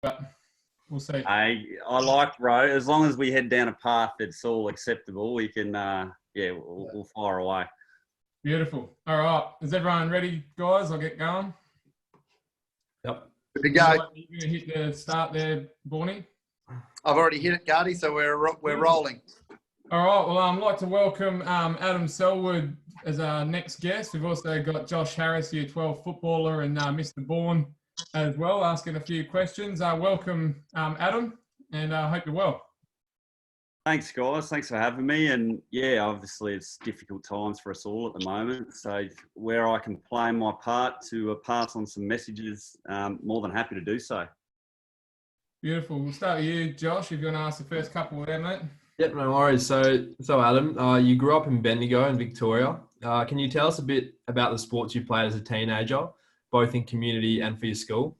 but we'll see. I like road. As long as we head down a path that's all acceptable, we can, we'll fire away. Beautiful. All right. Is everyone ready, guys? I'll get going. Yep. Good to go. You're going to hit the start there, Borny? I've already hit it, Gardy, so we're rolling. All right. Well, I'd like to welcome Adam Selwood as our next guest. We've also got Josh Harris, Year 12 footballer, and Mr. Bourne as well, asking a few questions. Welcome, Adam, and I hope you're well. Thanks, guys. Thanks for having me. And yeah, obviously it's difficult times for us all at the moment. So where I can play my part to pass on some messages, more than happy to do so. Beautiful. We'll start with you, Josh, if you want to ask the first couple there, mate. Yep, no worries. So Adam, you grew up in Bendigo in Victoria. Can you tell us a bit about the sports you played as a teenager, both in community and for your school?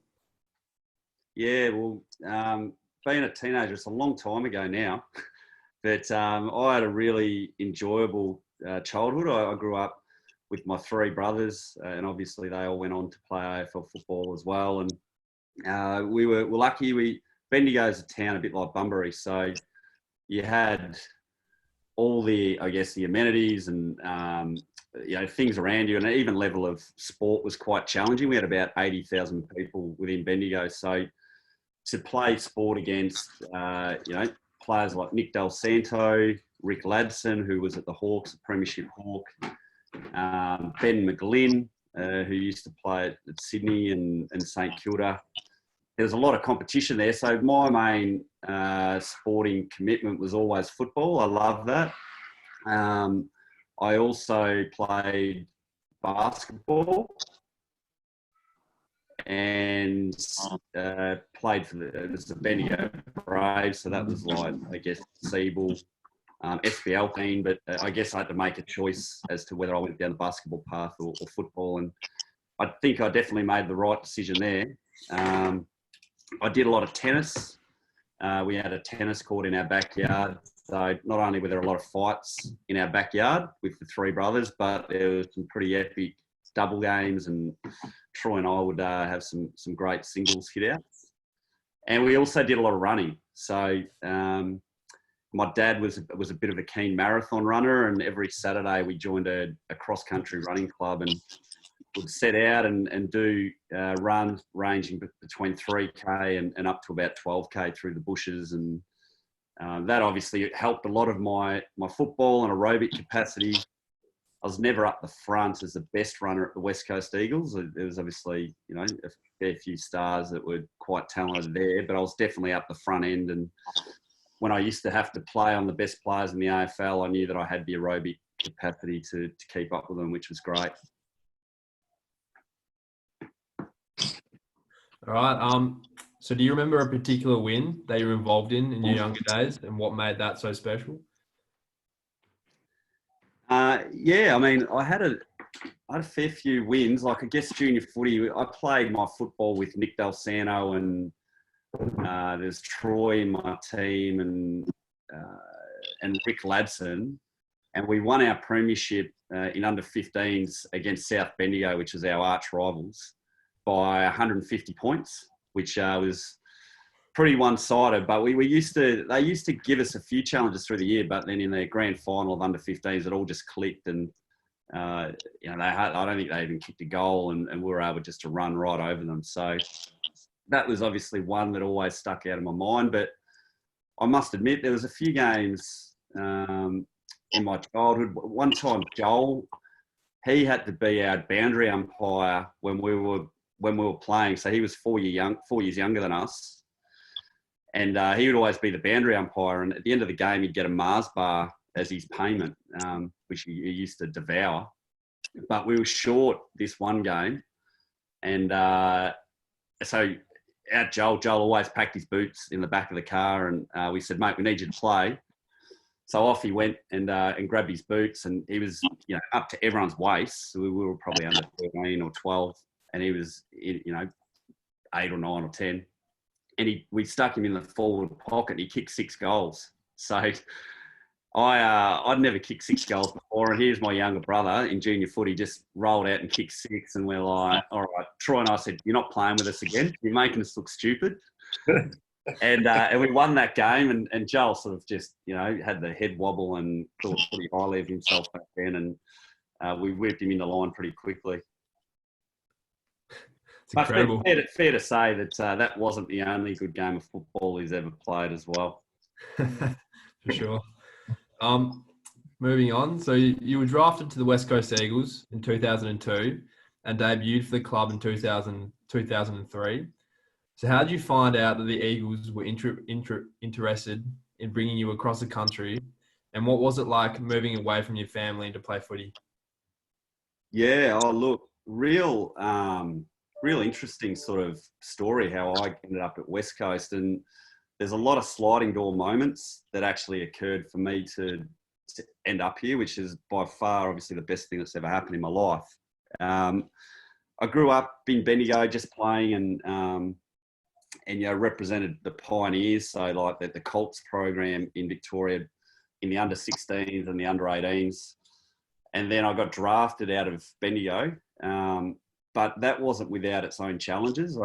Yeah, well, being a teenager, it's a long time ago now. But I had a really enjoyable childhood. I grew up with my three brothers, and obviously they all went on to play AFL football as well. And we were lucky. Bendigo's a town a bit like Bunbury, so you had all the, I guess, the amenities and things around you, and even level of sport was quite challenging. We had about 80,000 people within Bendigo, so to play sport against players like Nick Del Santo, Rick Ladson, who was at the Hawks, a premiership Hawk, Ben McGlynn, who used to play at Sydney and St Kilda. There was a lot of competition there. So my main sporting commitment was always football. I love that. I also played basketball and played for the Bendigo Braves. So that was like, I guess, Seabull, SPL team. But I guess I had to make a choice as to whether I went down the basketball path or football. And I think I definitely made the right decision there. I did a lot of tennis. We had a tennis court in our backyard. So not only were there a lot of fights in our backyard with the three brothers, but there was some pretty epic double games, and Troy and I would have some great singles hit outs. And we also did a lot of running. So my dad was a bit of a keen marathon runner, and every Saturday we joined a cross-country running club and would set out and do runs ranging between 3K and up to about 12K through the bushes. And that obviously helped a lot of my football and aerobic capacity. I was never up the front as the best runner at the West Coast Eagles. There was obviously, a fair few stars that were quite talented there, but I was definitely up the front end. And when I used to have to play on the best players in the AFL, I knew that I had the aerobic capacity to keep up with them, which was great. All right. So do you remember a particular win that you were involved in your younger days, and what made that so special? Yeah, I mean, I had a fair few wins. Like, I guess junior footy, I played my football with Nick Del Santo, and there's Troy in my team, and Rick Ladson, and we won our premiership in under 15s against South Bendigo, which is our arch rivals, by 150 points, which was pretty one-sided. But they used to give us a few challenges through the year, but then in their grand final of under 15s, it all just clicked, and I don't think they even kicked a goal, and we were able just to run right over them. So that was obviously one that always stuck out of my mind. But I must admit, there was a few games in my childhood. One time, Joel, he had to be our boundary umpire when we were playing. So he was 4 years younger than us. And he would always be the boundary umpire. And at the end of the game, he'd get a Mars bar as his payment, which he used to devour. But we were short this one game. And so our Joel always packed his boots in the back of the car. And we said, mate, we need you to play. So off he went and grabbed his boots. And he was up to everyone's waist. So we were probably under 13 or 12. And he was, 8 or 9 or 10. And we stuck him in the forward pocket, and he kicked 6 goals. So I'd never kicked 6 goals before, and here's my younger brother in junior footy just rolled out and kicked 6, and we're like, all right. Troy and I said, you're not playing with us again. You're making us look stupid. And we won that game, and Joel sort of just, had the head wobble and thought pretty highly of himself back then, and we whipped him in the line pretty quickly. It's incredible. Fair to say that that wasn't the only good game of football he's ever played as well. For sure. Moving on. So you were drafted to the West Coast Eagles in 2002 and debuted for the club in 2003. So how did you find out that the Eagles were interested in bringing you across the country? And what was it like moving away from your family to play footy? Yeah, look, real interesting sort of story how I ended up at West Coast. And there's a lot of sliding door moments that actually occurred for me to end up here, which is by far obviously the best thing that's ever happened in my life. I grew up in Bendigo just playing and represented the Pioneers, so like the Colts program in Victoria in the under 16s and the under 18s. And then I got drafted out of Bendigo, but that wasn't without its own challenges.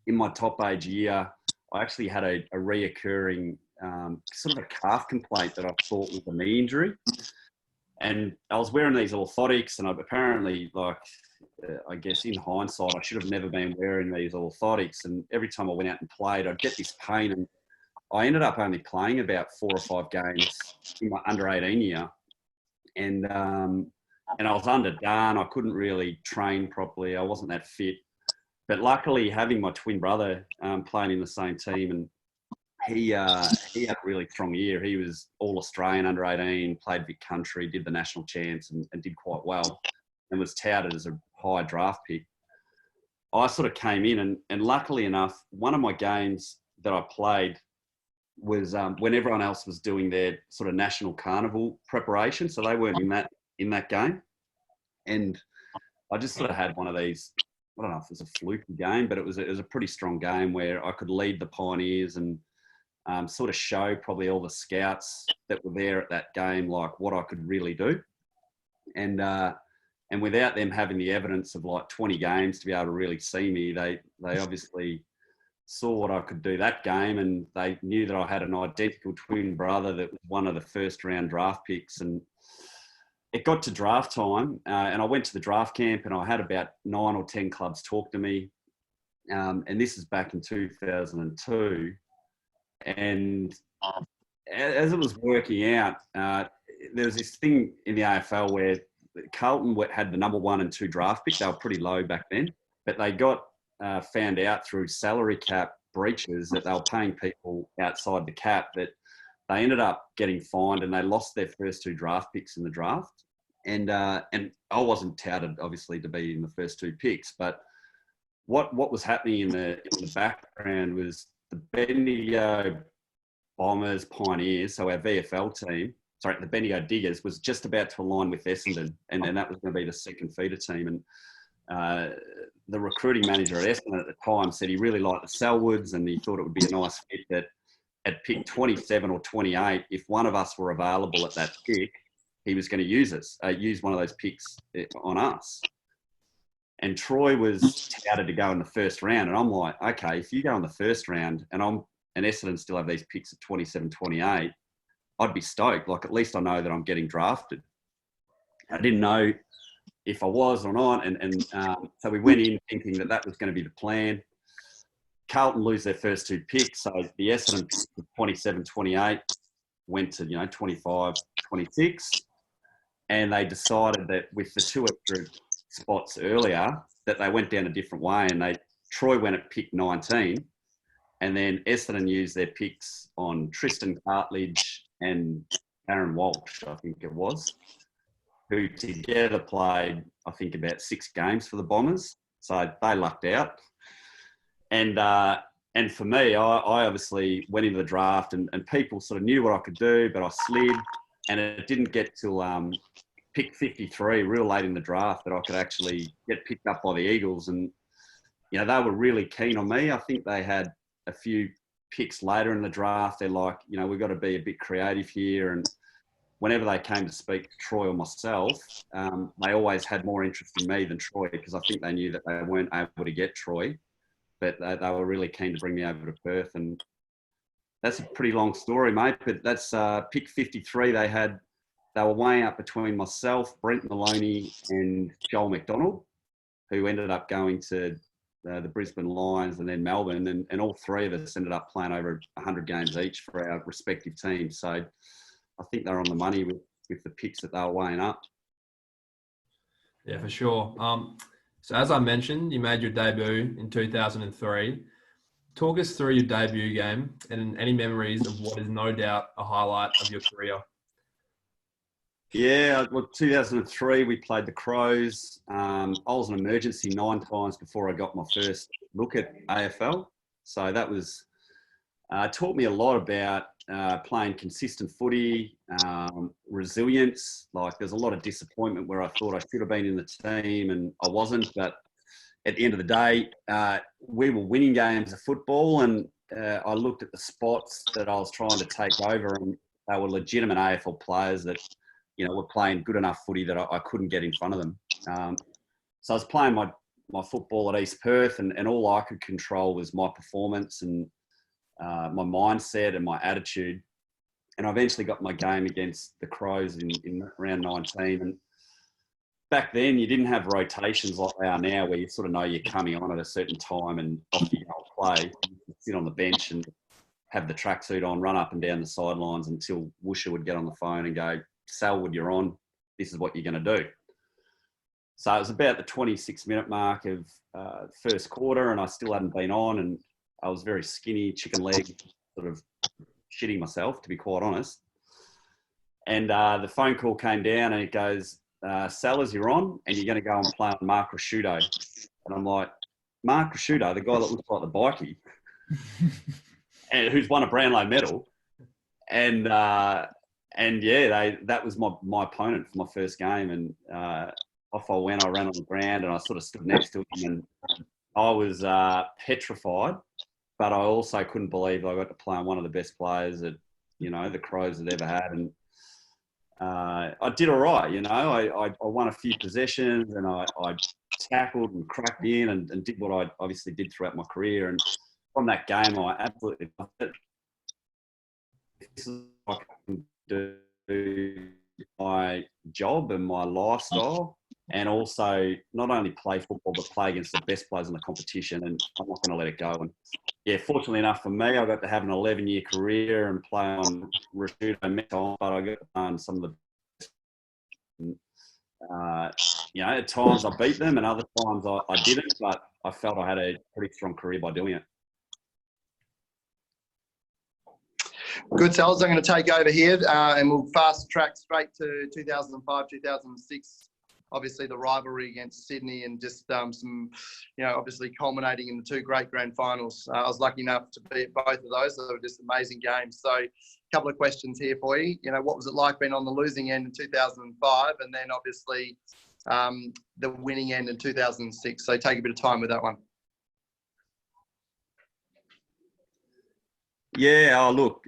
In my top age year, I actually had a reoccurring sort of a calf complaint that I thought was a knee injury. And I was wearing these orthotics, and apparently, I guess in hindsight, I should have never been wearing these orthotics. And every time I went out and played, I'd get this pain. And I ended up only playing about 4 or 5 games in my under 18 year. And I was underdone. I couldn't really train properly. I wasn't that fit. But luckily, having my twin brother playing in the same team, and he had a really strong year. He was All-Australian under 18, played Vic Country, did the national champs and did quite well, and was touted as a high draft pick. I sort of came in, and luckily enough, one of my games that I played was when everyone else was doing their sort of national carnival preparation, so they weren't in that game. And I just sort of had one of these, I don't know if it was a fluky game, but it was a pretty strong game where I could lead the Pioneers and sort of show probably all the scouts that were there at that game, like what I could really do. And without them having the evidence of like 20 games to be able to really see me, they obviously saw what I could do that game, and they knew that I had an identical twin brother that was one of the first round draft picks. And it got to draft time, and I went to the draft camp, and I had about 9 or 10 clubs talk to me. And this is back in 2002. And as it was working out, there was this thing in the AFL where Carlton had the number 1 and 2 draft pick. They were pretty low back then, but they got found out through salary cap breaches that they were paying people outside the cap, that they ended up getting fined, and they lost their first 2 draft picks in the draft. And I wasn't touted, obviously, to be in the first 2 picks, but what was happening in the background was the Bendigo Bombers Pioneers, so our VFL team, the Bendigo Diggers, was just about to align with Essendon, and that was going to be the second feeder team. And the recruiting manager at Essendon at the time said he really liked the Selwoods, and he thought it would be a nice fit that at pick 27 or 28, if one of us were available at that pick, he was going to use one of those picks on us. And Troy was touted to go in the first round. And I'm like, okay, if you go in the first round and Essendon still have these picks at 27, 28, I'd be stoked. Like, at least I know that I'm getting drafted. I didn't know if I was or not. And so we went in thinking that was going to be the plan. Carlton lose their first 2 picks. So the Essendon picks of 27, 28 went to, 25, 26. And they decided that with the 2 extra spots earlier, that they went down a different way, and Troy went at pick 19, and then Essendon used their picks on Tristan Cartledge and Aaron Walsh, I think it was, who together played, I think, about 6 games for the Bombers. So they lucked out. And for me, I obviously went into the draft, and people sort of knew what I could do, but I slid, and it didn't get till pick 53, real late in the draft, that I could actually get picked up by the Eagles. And, they were really keen on me. I think they had a few picks later in the draft. They're like, we've got to be a bit creative here. And whenever they came to speak to Troy or myself, they always had more interest in me than Troy, because I think they knew that they weren't able to get Troy. but they were really keen to bring me over to Perth, and that's a pretty long story, mate. But that's pick 53. They were weighing up between myself, Brent Maloney, and Joel McDonald, who ended up going to the Brisbane Lions and then Melbourne, and all three of us ended up playing over 100 games each for our respective teams. So I think they're on the money with the picks that they were weighing up. Yeah, for sure. So as I mentioned, you made your debut in 2003. Talk us through your debut game and any memories of what is no doubt a highlight of your career. Yeah, well, 2003, we played the Crows. I was an emergency 9 times before I got my first look at AFL. So that was taught me a lot about playing consistent footy, resilience. Like, there's a lot of disappointment where I thought I should have been in the team and I wasn't. But at the end of the day, we were winning games of football, and I looked at the spots that I was trying to take over, and they were legitimate AFL players that, you know, were playing good enough footy that I couldn't get in front of them. So I was playing my football at East Perth, and all I could control was my performance and my mindset and my attitude. And I eventually got my game against the Crows in round 19. And back then, you didn't have rotations like they are now, where you sort of know you're coming on at a certain time and off you go play. You sit on the bench and have the tracksuit on, run up and down the sidelines until Woosha would get on the phone and go, Selwood, you're on. This is what you're going to do. So it was about the 26-minute mark of first quarter, and I still hadn't been on, and I was very skinny, chicken leg, sort of shitting myself, to be quite honest. And the phone call came down, and it goes, Sellers, you're on, and you're going to go and play on Mark Rasciuto. And I'm like, Mark Rasciuto, the guy that looks like the bikie, and who's won a Brownlow medal. And yeah, that was my opponent for my first game, and off I went. I ran on the ground, and I sort of stood next to him, and I was petrified, but I also couldn't believe I got to play on one of the best players that, you know, the Crows had ever had. And I did all right, you know. I won a few possessions, and I tackled and cracked in and did what I obviously did throughout my career. And from that game, I absolutely loved it. This is what I can do my job and my lifestyle, and also not only play football but play against the best players in the competition, and I'm not going to let it go. And yeah, fortunately enough for me, I got to have an 11-year career and play on Rasciuto, but I got to play on some of the best. You know, at times I beat them and other times I didn't, but I felt I had a pretty strong career by doing it. Good, Sells. I'm going to take over here and we'll fast track straight to 2005, 2006. Obviously, the rivalry against Sydney and just some, you know, obviously culminating in the 2 great grand finals. I was lucky enough to be at both of those. They were just amazing games. So a couple of questions here for you. You know, what was it like being on the losing end in 2005 and then obviously the winning end in 2006? So take a bit of time with that one. Yeah, oh, look,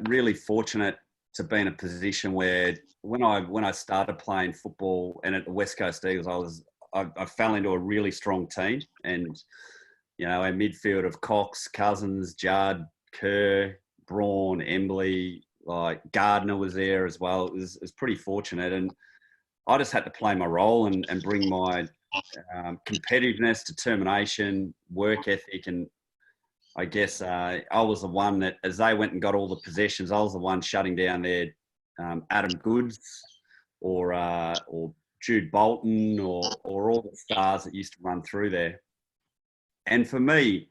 really fortunate to be in a position where when I started playing football and at the West Coast Eagles, I fell into a really strong team, and you know, our midfield of Cox, Cousins, Judd, Kerr, Braun, Embley, like Gardner was there as well. It was pretty fortunate, and I just had to play my role and bring my competitiveness, determination, work ethic, and I guess I was the one that, as they went and got all the possessions, I was the one shutting down their Adam Goods or Jude Bolton or all the stars that used to run through there. And for me,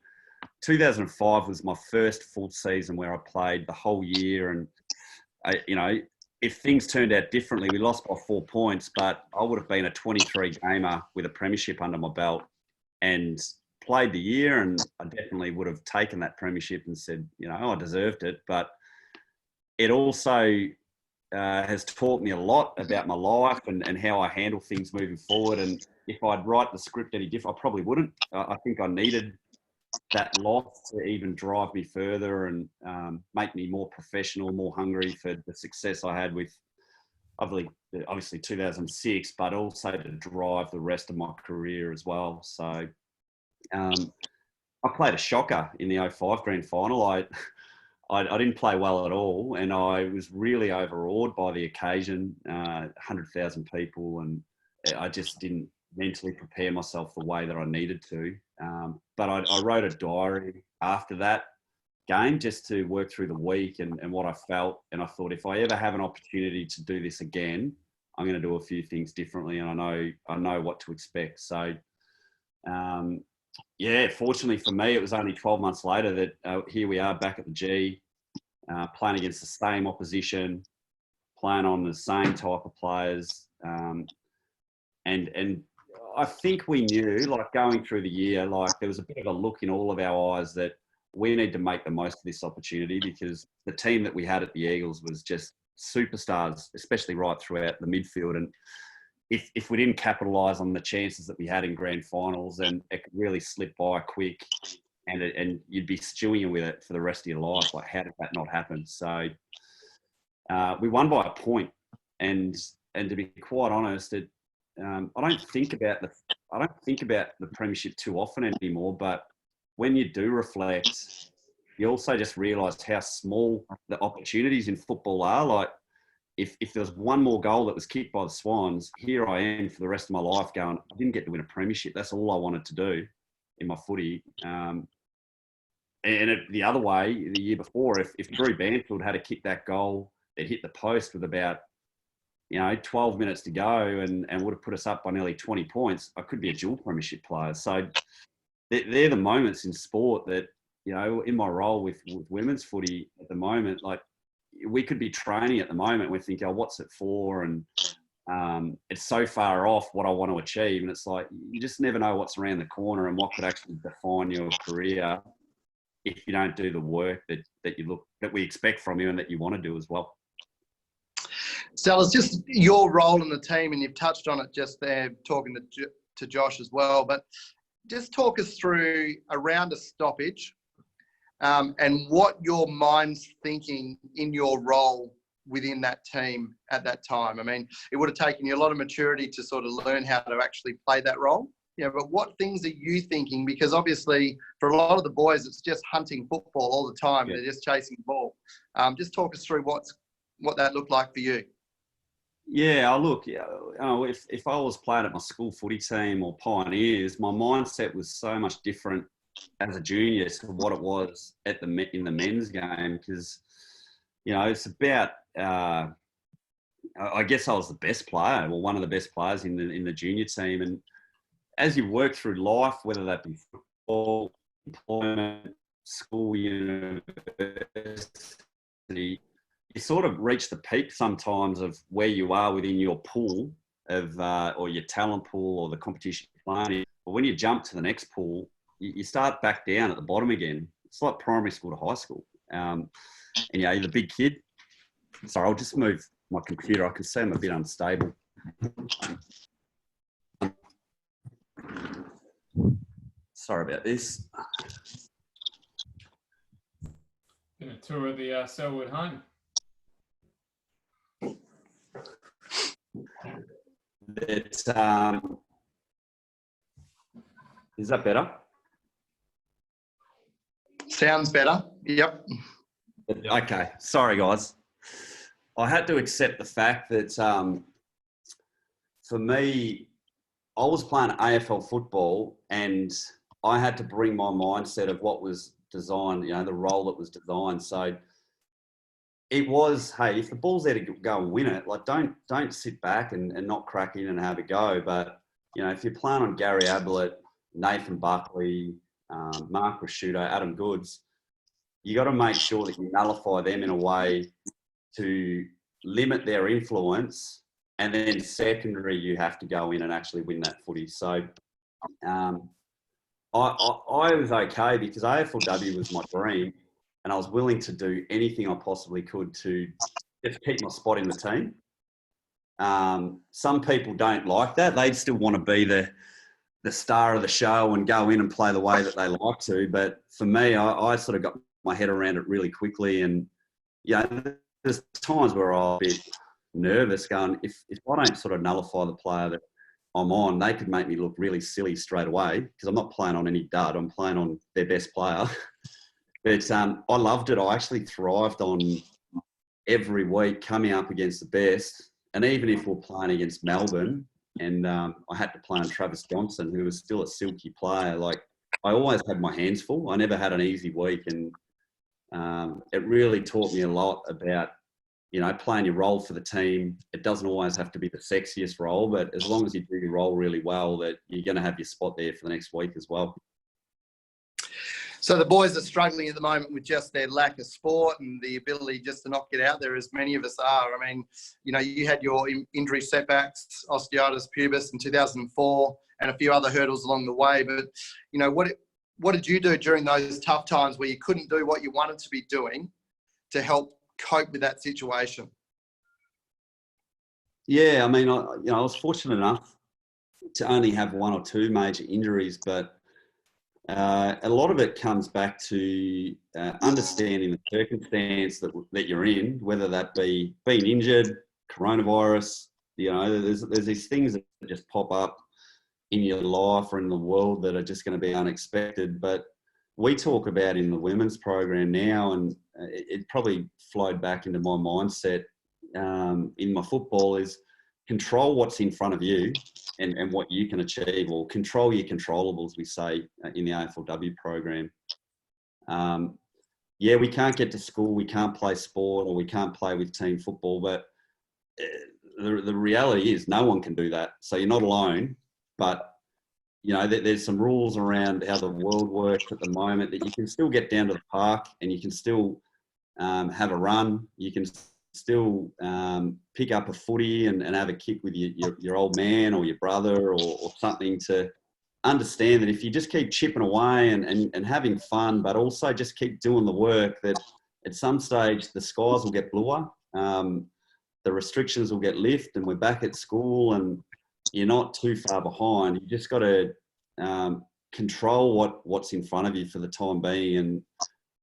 2005 was my first full season where I played the whole year. And, you know, if things turned out differently, we lost by 4 points, but I would have been a 23 gamer with a premiership under my belt and played the year, and I definitely would have taken that premiership and said, you know, I deserved it. But it also has taught me a lot about my life and how I handle things moving forward. And if I'd write the script any different, I probably wouldn't. I think I needed that loss to even drive me further and make me more professional, more hungry for the success I had with obviously 2006, but also to drive the rest of my career as well. So I played a shocker in the '05 grand final. I didn't play well at all, and I was really overawed by the occasion. 100,000 people, and I just didn't mentally prepare myself the way that I needed to. But I wrote a diary after that game just to work through the week and what I felt. And I thought, if I ever have an opportunity to do this again, I'm going to do a few things differently, and I know what to expect. So, yeah, fortunately for me, it was only 12 months later that here we are back at the G, playing against the same opposition, playing on the same type of players. And I think we knew, like going through the year, like there was a bit of a look in all of our eyes that we need to make the most of this opportunity, because the team that we had at the Eagles was just superstars, especially right throughout the midfield. And if we didn't capitalise on the chances that we had in grand finals, then it could really slip by quick, and you'd be stewing with it for the rest of your life. Like, how did that not happen? So we won by a point, and to be quite honest, I don't think about the premiership too often anymore. But when you do reflect, you also just realise how small the opportunities in football are. Like, if there was one more goal that was kicked by the Swans, here I am for the rest of my life going, I didn't get to win a premiership. That's all I wanted to do in my footy. And the other way, the year before, if Drew Banfield had to kick that goal that hit the post with about 12 minutes to go and would have put us up by nearly 20 points, I could be a dual premiership player. So they're the moments in sport that, in my role with women's footy at the moment, like, we could be training at the moment. We think, oh, what's it for? And it's so far off what I want to achieve. And it's like, you just never know what's around the corner and what could actually define your career if you don't do the work that we expect from you and that you want to do as well. Stella, it's just your role in the team, and you've touched on it just there, talking to Josh as well. But just talk us through around a stoppage, and what your mind's thinking in your role within that team at that time. I mean, it would have taken you a lot of maturity to sort of learn how to actually play that role. But what things are you thinking? Because obviously, for a lot of the boys, it's just hunting football all the time. Yeah. They're just chasing the ball. Just talk us through what that looked like for you. Yeah, look, if I was playing at my school footy team or Pioneers, my mindset was so much different as a junior to what it was in the men's game, because it's about I guess I was the best player, or one of the best players in the junior team. And as you work through life, whether that be football, employment, school, university, you sort of reach the peak sometimes of where you are within your pool of or your talent pool or the competition you're playing in. But when you jump to the next pool, you start back down at the bottom again. It's like primary school to high school. And you're the big kid. Sorry, I'll just move my computer. I can see I'm a bit unstable. Sorry about this. Been a tour of the Selwood home. Is that better? Sounds better. Yep. Okay. Sorry, guys. I had to accept the fact that for me, I was playing AFL football, and I had to bring my mindset of what was designed, the role that was designed. So it was, hey, if the ball's there to go and win it, like don't sit back and not crack in and have a go. But, if you're playing on Gary Ablett, Nathan Buckley, Mark Rashuto, Adam Goods, you got to make sure that you nullify them in a way to limit their influence. And then secondary, you have to go in and actually win that footy. So I was okay because AFLW was my dream, and I was willing to do anything I possibly could to just keep my spot in the team. Some people don't like that. They still want to be the star of the show and go in and play the way that they like to. But for me, I sort of got my head around it really quickly. And, there's times where I'm a bit nervous going, if I don't sort of nullify the player that I'm on, they could make me look really silly straight away because I'm not playing on any dud. I'm playing on their best player. But I loved it. I actually thrived on every week coming up against the best. And even if we're playing against Melbourne and I had to play on Travis Johnson, who was still a silky player, like I always had my hands full. I never had an easy week. And it really taught me a lot about, you know, playing your role for the team. It doesn't always have to be the sexiest role, but as long as you do your role really well, that you're going to have your spot there for the next week as well. So the boys are struggling at the moment with just their lack of sport and the ability just to not get out there, as many of us are. I mean, you know, you had your injury setbacks, osteitis pubis in 2004, and a few other hurdles along the way. But, you know, what did you do during those tough times where you couldn't do what you wanted to be doing to help cope with that situation? Yeah, I mean, I was fortunate enough to only have one or two major injuries, but a lot of it comes back to understanding the circumstance that you're in, whether that be being injured, coronavirus. You know, there's these things that just pop up in your life or in the world that are just going to be unexpected. But we talk about in the women's program now, and it probably flowed back into my mindset in my football, is control what's in front of you and what you can achieve, or control your controllables, we say in the AFLW program. Yeah, we can't get to school, we can't play sport, or we can't play with team football, but the reality is no one can do that. So you're not alone, but you know, there's some rules around how the world works at the moment that you can still get down to the park and you can still have a run. You can still pick up a footy and have a kick with your old man or your brother or something, to understand that if you just keep chipping away and having fun, but also just keep doing the work, that at some stage the skies will get bluer, the restrictions will get lifted, and we're back at school and you're not too far behind. You just got to control what's in front of you for the time being, and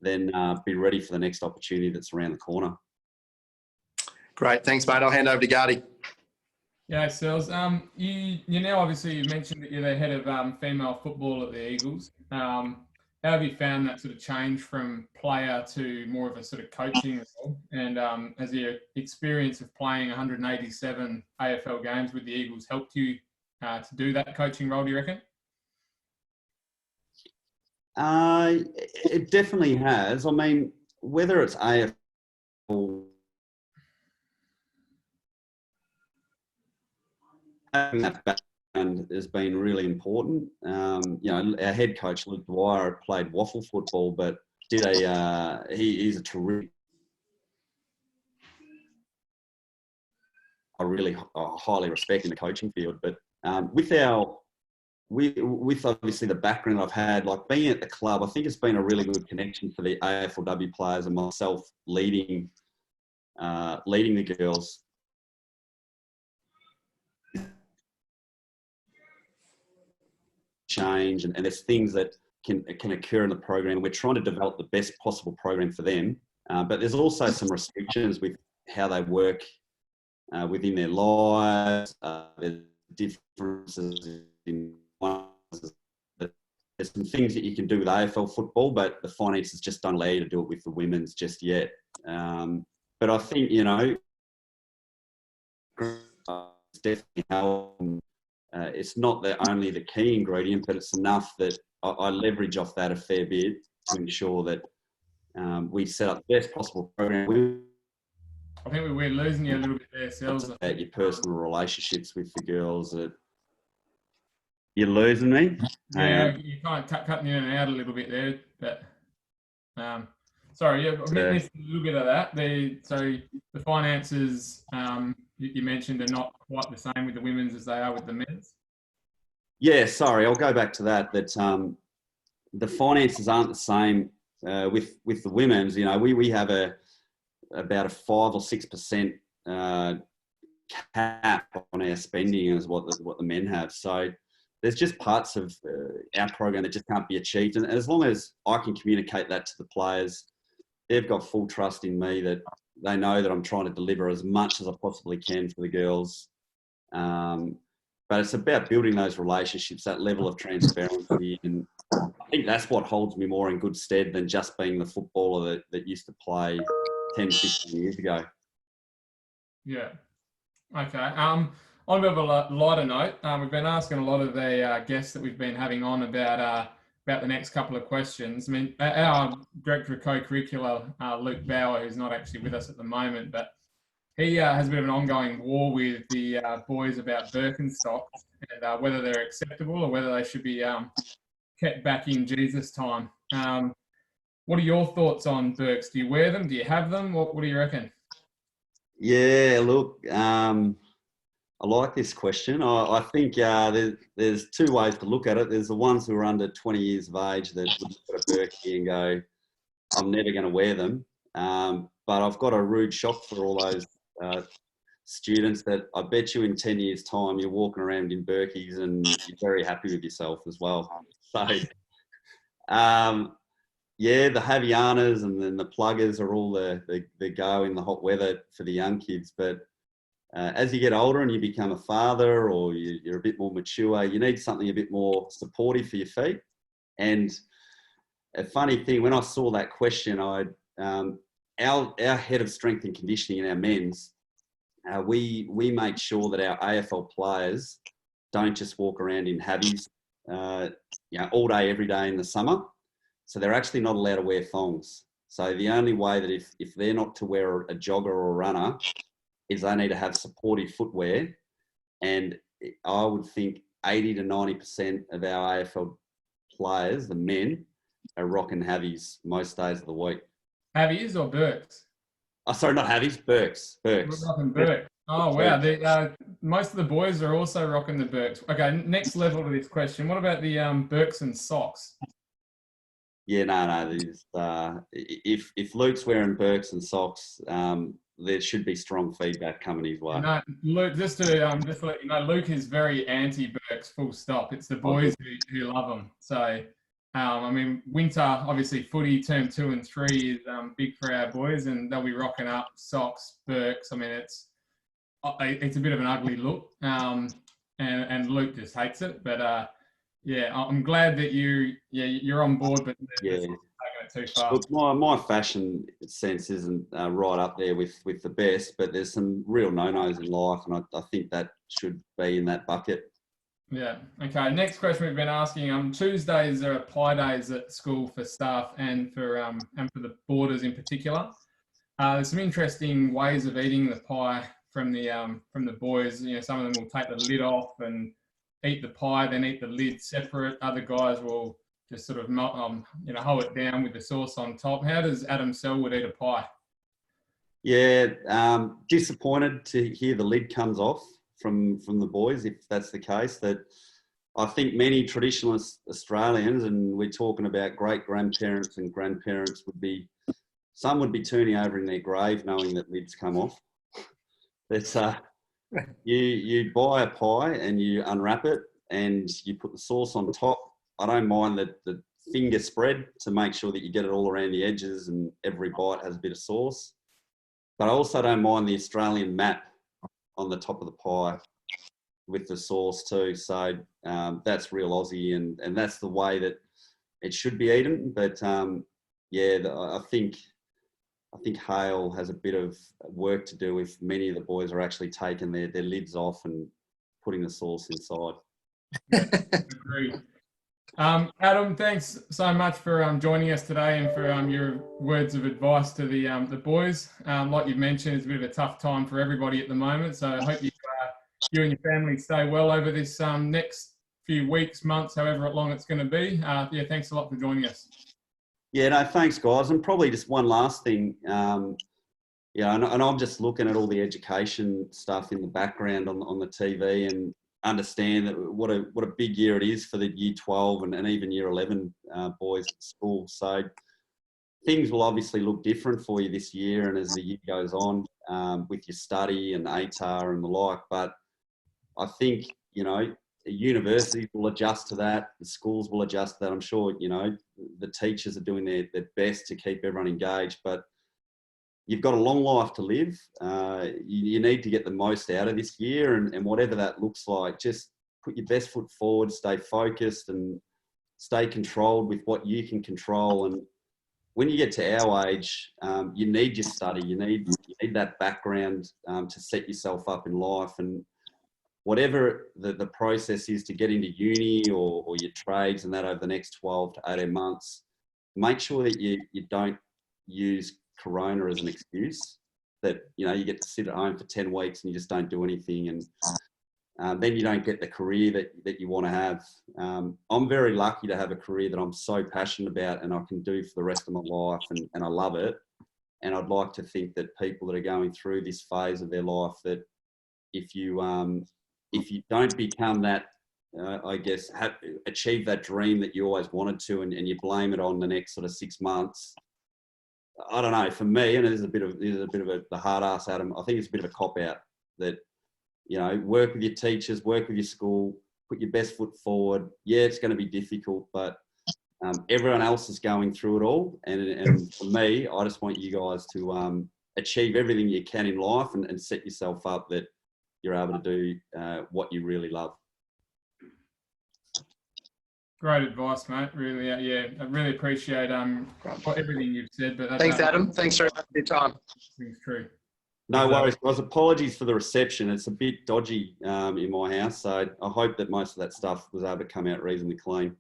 then be ready for the next opportunity that's around the corner. Great, thanks, mate. I'll hand over to Gardy. Yeah, Sels. You now obviously you mentioned that you're the head of female football at the Eagles. How have you found that sort of change from player to more of a sort of coaching role? And has your experience of playing 187 AFL games with the Eagles helped you to do that coaching role, do you reckon? It definitely has. I mean, whether it's AFL, having that background has been really important. You know, our head coach, Luke Dwyer, played waffle football, but he's a terrific, I really highly respect in the coaching field. But with obviously the background I've had, like being at the club, I think it's been a really good connection for the AFLW players and myself leading the girls. Change and there's things that can occur in the program. We're trying to develop the best possible program for them, but there's also some restrictions with how they work within their lives. There's differences in there's some things that you can do with AFL football, but the finances just don't allow you to do it with the women's just yet. But I think, you know, it's definitely helping. It's not only the key ingredient, but it's enough that I leverage off that a fair bit to ensure that we set up the best possible program. I think we're losing you a little bit there, Sels. About your personal relationships with the girls. You're losing me? Yeah, you kind of cutting in and out a little bit there, but sorry, yeah, I missed a little bit of that. So the finances you mentioned are not quite the same with the women's as they are with the men's. Yeah, sorry, I'll go back to that. That the finances aren't the same with the women's. You know, we have about a 5 or 6% cap on our spending, is what the men have. So there's just parts of our program that just can't be achieved. And as long as I can communicate that to the players, they've got full trust in me that they know that I'm trying to deliver as much as I possibly can for the girls. But but it's about building those relationships, that level of transparency. And I think that's what holds me more in good stead than just being the footballer that used to play 10, 15 years ago. Yeah. Okay. On a bit of a lighter note, we've been asking a lot of the guests that we've been having on about the next couple of questions. I mean, our director of co-curricular, Luke Bauer, who's not actually with us at the moment, but he has a bit of an ongoing war with the boys about Birkenstocks and whether they're acceptable or whether they should be kept back in Jesus time. What are your thoughts on Birks? Do you wear them? Do you have them? What do you reckon? Yeah, look, I like this question. I think there's two ways to look at it. There's the ones who are under 20 years of age that would look at a Birkie and go, I'm never going to wear them. But I've got a rude shock for all those students that I bet you in 10 years' time you're walking around in Birkies and you're very happy with yourself as well. So, yeah, the Havianas and then the pluggers are all the go in the hot weather for the young kids. But as you get older and you become a father or you're a bit more mature, you need something a bit more supportive for your feet. And a funny thing, when I saw that question, our head of strength and conditioning in our men's, we make sure that our AFL players don't just walk around in Havies, all day, every day in the summer. So they're actually not allowed to wear thongs. So the only way that if they're not to wear a jogger or a runner is they need to have supportive footwear. And I would think 80 to 90% of our AFL players, the men, are rocking Havies most days of the week. Havies or Birks? Oh, sorry, not Havies, Birks. We're rocking Birks. Oh, wow. Most of the boys are also rocking the Birks. Okay, next level to this question. What about the Birks and socks? Yeah, no. If Luke's wearing Birks and socks, there should be strong feedback coming his way. No, Luke, just to let you know, Luke is very anti-Birks, full stop. It's the boys who love them. So, I mean, winter, obviously, footy term 2 and 3 is big for our boys, and they'll be rocking up socks, Birks. I mean, it's a bit of an ugly look, and Luke just hates it. But yeah, I'm glad that you're on board, but taking it too far. Look, my fashion sense isn't right up there with the best, but there's some real no-nos in life, and I think that should be in that bucket. Yeah. Okay. Next question we've been asking. Tuesdays are pie days at school for staff and for the boarders in particular. There's some interesting ways of eating the pie from the boys. You know, some of them will take the lid off and eat the pie, then eat the lid separate. Other guys will just sort of hoe it down with the sauce on top. How does Adam Selwood eat a pie? Yeah, disappointed to hear the lid comes off from the boys, if that's the case. That I think many traditionalist Australians, and we're talking about great-grandparents and grandparents, some would be turning over in their grave knowing that lids come off. It's you buy a pie and you unwrap it and you put the sauce on top. I don't mind the finger spread to make sure that you get it all around the edges and every bite has a bit of sauce. But I also don't mind the Australian map on the top of the pie with the sauce too. So that's real Aussie and that's the way that it should be eaten. But I think Hale has a bit of work to do if many of the boys are actually taking their lids off and putting the sauce inside. Agreed. Adam, thanks so much for joining us today and for your words of advice to the boys. Like you've mentioned, it's a bit of a tough time for everybody at the moment. So I hope you and your family stay well over this next few weeks, months, however long it's going to be. Thanks a lot for joining us. Yeah, no, thanks, guys. And probably just one last thing. And I'm just looking at all the education stuff in the background on the TV and understand that what a big year it is for the year 12 and even year 11 boys at school. So things will obviously look different for you this year and as the year goes on with your study and ATAR and the like. But I think, universities will adjust to that. The schools will adjust to that. I'm sure, the teachers are doing their best to keep everyone engaged, but you've got a long life to live. You need to get the most out of this year and whatever that looks like, just put your best foot forward, stay focused, and stay controlled with what you can control. And when you get to our age, you need your study. You need that background to set yourself up in life. And whatever the process is to get into uni or your trades and that over the next 12 to 18 months, make sure that you don't use Corona as an excuse, that, you know, you get to sit at home for 10 weeks and you just don't do anything. And then you don't get the career that you want to have. I'm very lucky to have a career that I'm so passionate about and I can do for the rest of my life, and I love it. And I'd like to think that people that are going through this phase of their life, that if you don't become that, I guess, achieve that dream that you always wanted to, and you blame it on the next sort of 6 months, I don't know, for me, and there's a bit of the hard ass Adam, I think it's a bit of a cop out that, you know, work with your teachers, work with your school, put your best foot forward. Yeah, it's going to be difficult, but everyone else is going through it all. And for me, I just want you guys to achieve everything you can in life and set yourself up that you're able to do what you really love. Great advice, mate. Really, yeah, I really appreciate everything you've said. But Thanks, Adam. Thanks very much for your time. It's true. No worries, guys. Apologies for the reception. It's a bit dodgy in my house, so I hope that most of that stuff was able to come out reasonably clean.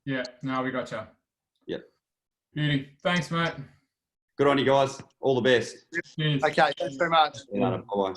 Yeah, no, we got you. Yep. Beauty. Thanks, mate. Good on you guys. All the best. Cheers. Okay, thanks very much. Bye-bye.